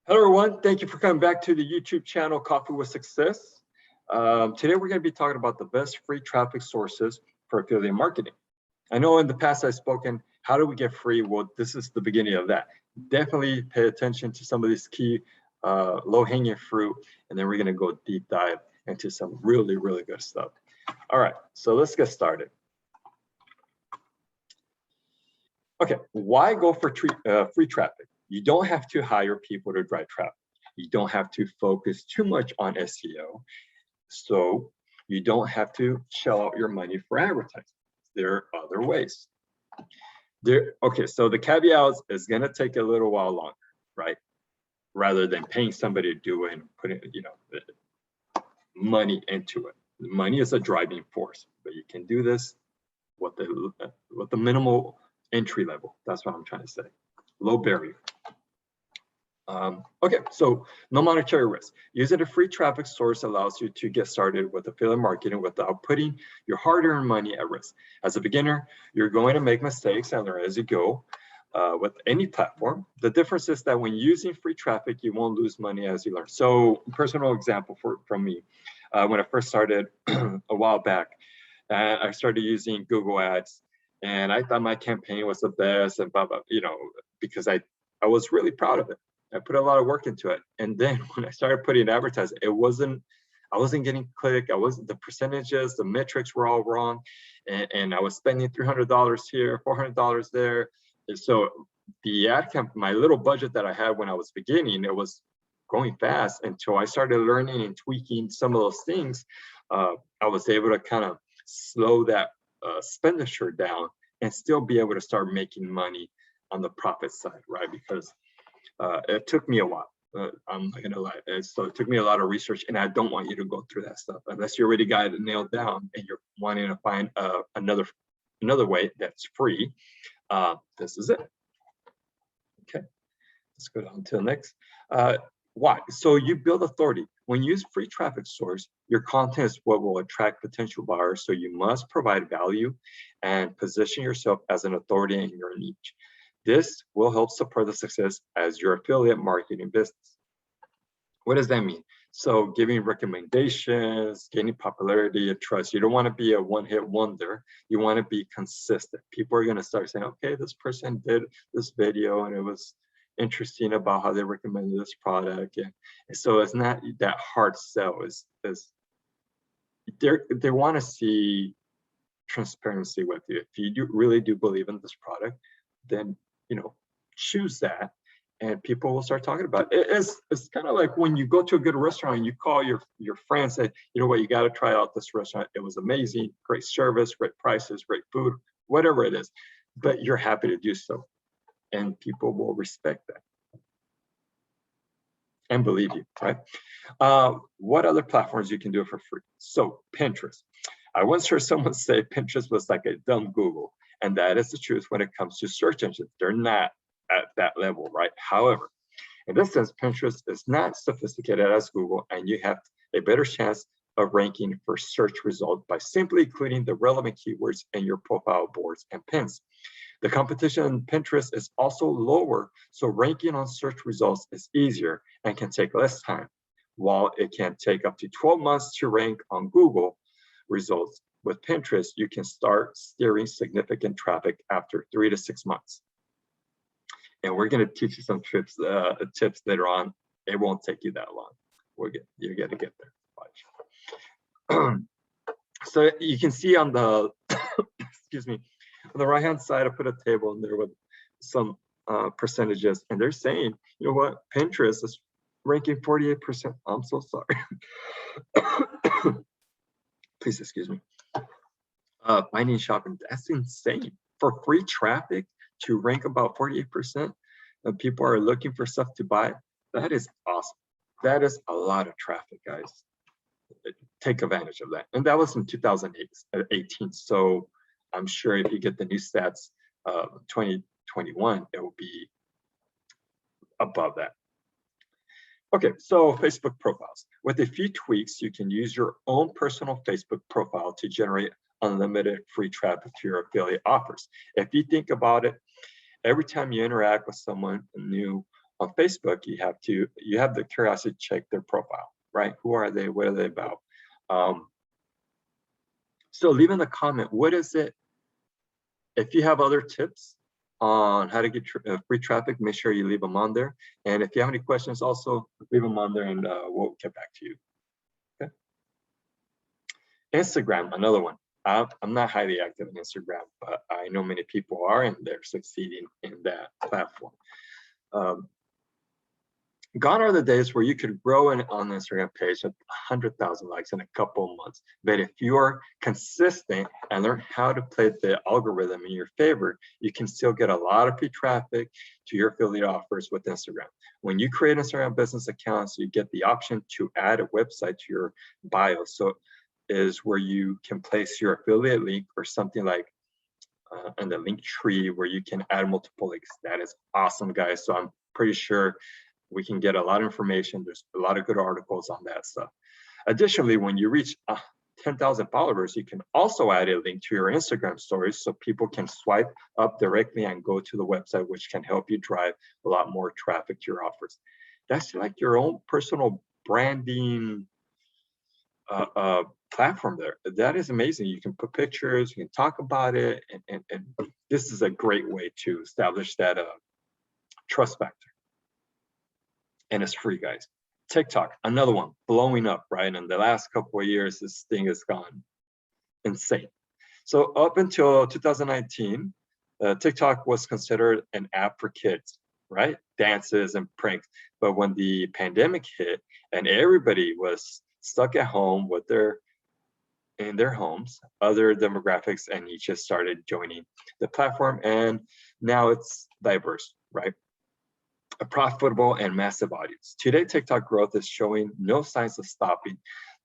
Hello, everyone. Thank you for coming back to the YouTube channel, Coffee with Success. Today, we're going to be talking about the best free traffic sources for affiliate marketing. I know in the past I've spoken, how do we get free? Well, this is the beginning of that. Definitely pay attention to some of these key low-hanging fruit, and then we're going to go deep dive into some really, really good stuff. All right, so let's get started. Okay, why go for free traffic? You don't have to hire people to drive traffic. You don't have to focus too much on SEO. So you don't have to shell out your money for advertising. There are other ways. Okay, so the caveat is gonna take a little while longer, right? Rather than paying somebody to do it and putting, money into it. Money is a driving force, but you can do this with the minimal entry level. That's what I'm trying to say. Low barrier. Okay, so no monetary risk. Using a free traffic source allows you to get started with affiliate marketing without putting your hard-earned money at risk. As a beginner, you're going to make mistakes and learn as you go with any platform. The difference is that when using free traffic, you won't lose money as you learn. So, personal example from me, when I first started a while back, I started using Google Ads, and I thought my campaign was the best, and blah blah, because I was really proud of it. I put a lot of work into it, and then when I started putting advertising, I wasn't getting click. The percentages, the metrics were all wrong, and I was spending $300 here, $400 there. And so the ad camp, my little budget that I had when I was beginning, it was going fast until I started learning and tweaking some of those things. I was able to kind of slow that expenditure down and still be able to start making money on the profit side, right? Because it took me a while. I'm not gonna lie. So it took me a lot of research, and I don't want you to go through that stuff unless you already got it nailed down and you're wanting to find another way that's free. This is it. Okay, let's go down to the next. Why? So you build authority. When you use free traffic source, your content is what will attract potential buyers. So you must provide value and position yourself as an authority in your niche. This will help support the success as your affiliate marketing business. What does that mean? So giving recommendations, gaining popularity and trust. You don't want to be a one-hit wonder. You want to be consistent. People are going to start saying, okay, this person did this video and it was interesting about how they recommended this product. And so it's not that hard sell. They want to see transparency with you. If you really do believe in this product, then choose that, and people will start talking about it. It's kind of like when you go to a good restaurant and you call your friends and say, you know what, you got to try out this restaurant. It was amazing, great service, great prices, great food, whatever it is, but you're happy to do so, and people will respect that and believe you, right? What other platforms you can do it for free? So Pinterest. I once heard someone say Pinterest was like a dumb Google, and that is the truth when it comes to search engines. They're not at that level, right? However, in this sense, Pinterest is not sophisticated as Google, and you have a better chance of ranking for search results by simply including the relevant keywords in your profile boards and pins. The competition on Pinterest is also lower, so ranking on search results is easier and can take less time. While it can take up to 12 months to rank on Google results, with Pinterest, you can start steering significant traffic after 3 to 6 months. And we're going to teach you some tips later on. It won't take you that long. You're going to get there. Watch. So you can see on the, excuse me, on the right-hand side, I put a table in there with some percentages, and they're saying, you know what, Pinterest is ranking 48%. I'm so sorry. Please excuse me. Finding shopping, that's insane. For free traffic to rank about 48%, and people are looking for stuff to buy, that is awesome. That is a lot of traffic, guys. Take advantage of that. And that was in 2018. So I'm sure if you get the new stats 2021, it will be above that. Okay, so Facebook profiles. With a few tweaks, you can use your own personal Facebook profile to generate unlimited free traffic to your affiliate offers. If you think about it, every time you interact with someone new On Facebook, you have the curiosity to check their profile, right? Who are they? What are they about? So leave in the comment, what is it? If you have other tips on how to get free traffic, make sure you leave them on there. And if you have any questions, also leave them on there and we'll get back to you. Okay. Instagram, another one. I'm not highly active in Instagram, but I know many people are, and they're succeeding in that platform. Gone are the days where you could grow on an Instagram page with 100,000 likes in a couple of months. But if you are consistent and learn how to play the algorithm in your favor, you can still get a lot of free traffic to your affiliate offers with Instagram. When you create Instagram business accounts, you get the option to add a website to your bio. So is where you can place your affiliate link or something like in the link tree where you can add multiple links. That is awesome, guys. So I'm pretty sure we can get a lot of information. There's a lot of good articles on that stuff. Additionally, when you reach 10,000 followers, you can also add a link to your Instagram stories so people can swipe up directly and go to the website, which can help you drive a lot more traffic to your offers. That's like your own personal branding platform there. That is amazing. You can put pictures, you can talk about it, and this is a great way to establish that trust factor. And it's free, guys. TikTok, another one, blowing up, right? In the last couple of years, this thing has gone insane. So up until 2019, TikTok was considered an app for kids, right? Dances and pranks. But when the pandemic hit and everybody was stuck at home with in their homes, other demographics and niches started joining the platform, and now it's diverse, right? A profitable and massive audience. Today, TikTok growth is showing no signs of stopping.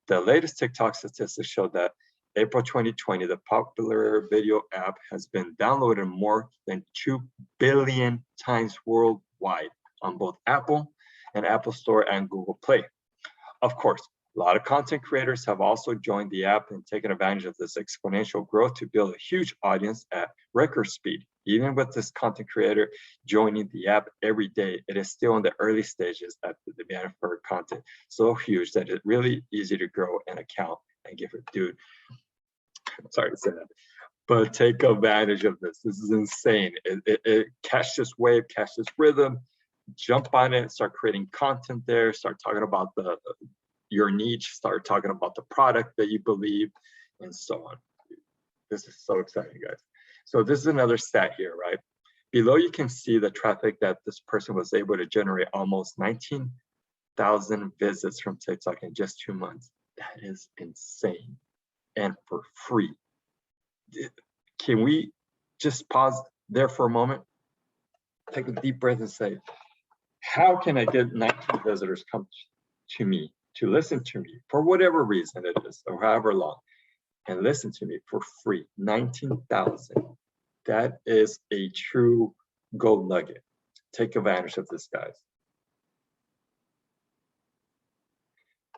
The latest TikTok statistics show that April 2020, the popular video app has been downloaded more than 2 billion times worldwide on both Apple and Apple Store and Google Play. Of course, a lot of content creators have also joined the app and taken advantage of this exponential growth to build a huge audience at record speed. Even with this content creator joining the app every day, it is still in the early stages at the demand for content so huge that it's really easy to grow an account and give it, dude. I'm sorry to say that, but take advantage of this. This is insane. It catch this wave, catch this rhythm, jump on it, start creating content there, start talking about your niche, start talking about the product that you believe, and so on. This is so exciting, guys. So this is another stat here, right? Below you can see the traffic that this person was able to generate, almost 19,000 visits from TikTok in just 2 months. That is insane, and for free. Can we just pause there for a moment? Take a deep breath and say, how can I get 19 visitors come to me, to listen to me, for whatever reason it is, or however long, and listen to me for free? 19,000. That is a true gold nugget. Take advantage of this, guys.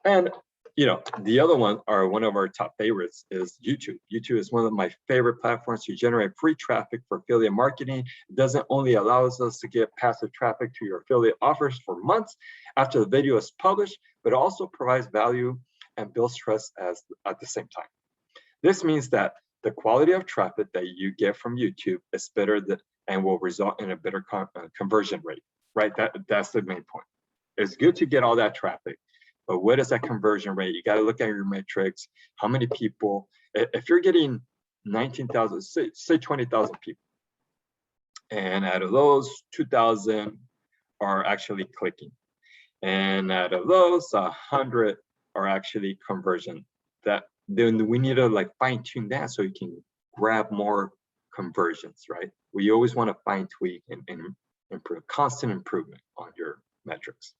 And you know, the other one, or one of our top favorites, is YouTube. YouTube is one of my favorite platforms to generate free traffic for affiliate marketing. It doesn't only allows us to get passive traffic to your affiliate offers for months after the video is published, but also provides value and builds trust at the same time. This means that the quality of traffic that you get from YouTube is better and will result in a better conversion rate, right? That's the main point. It's good to get all that traffic, but what is that conversion rate? You got to look at your metrics. How many people? If you're getting 19,000, say 20,000 people, and out of those, 2,000 are actually clicking, and out of those, 100 are actually conversion. Then we need to like fine tune that so you can grab more conversions, right? We always want to fine tweak and improve, constant improvement on your metrics.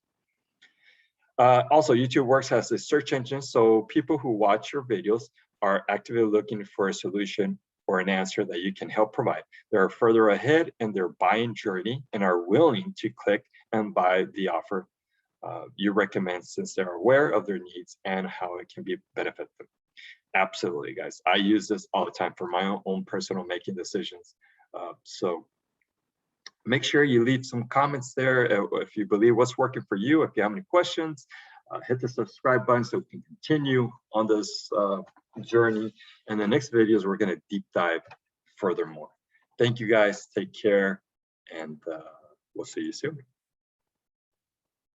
Also, YouTube works as a search engine, so people who watch your videos are actively looking for a solution or an answer that you can help provide. They're further ahead in their buying journey and are willing to click and buy the offer you recommend, since they're aware of their needs and how it can be benefit them. Absolutely, guys. I use this all the time for my own personal making decisions. So Make sure you leave some comments there if you believe what's working for you. If you have any questions, hit the subscribe button so we can continue on this journey. And the next videos, we're going to deep dive furthermore. Thank you guys. Take care, and we'll see you soon.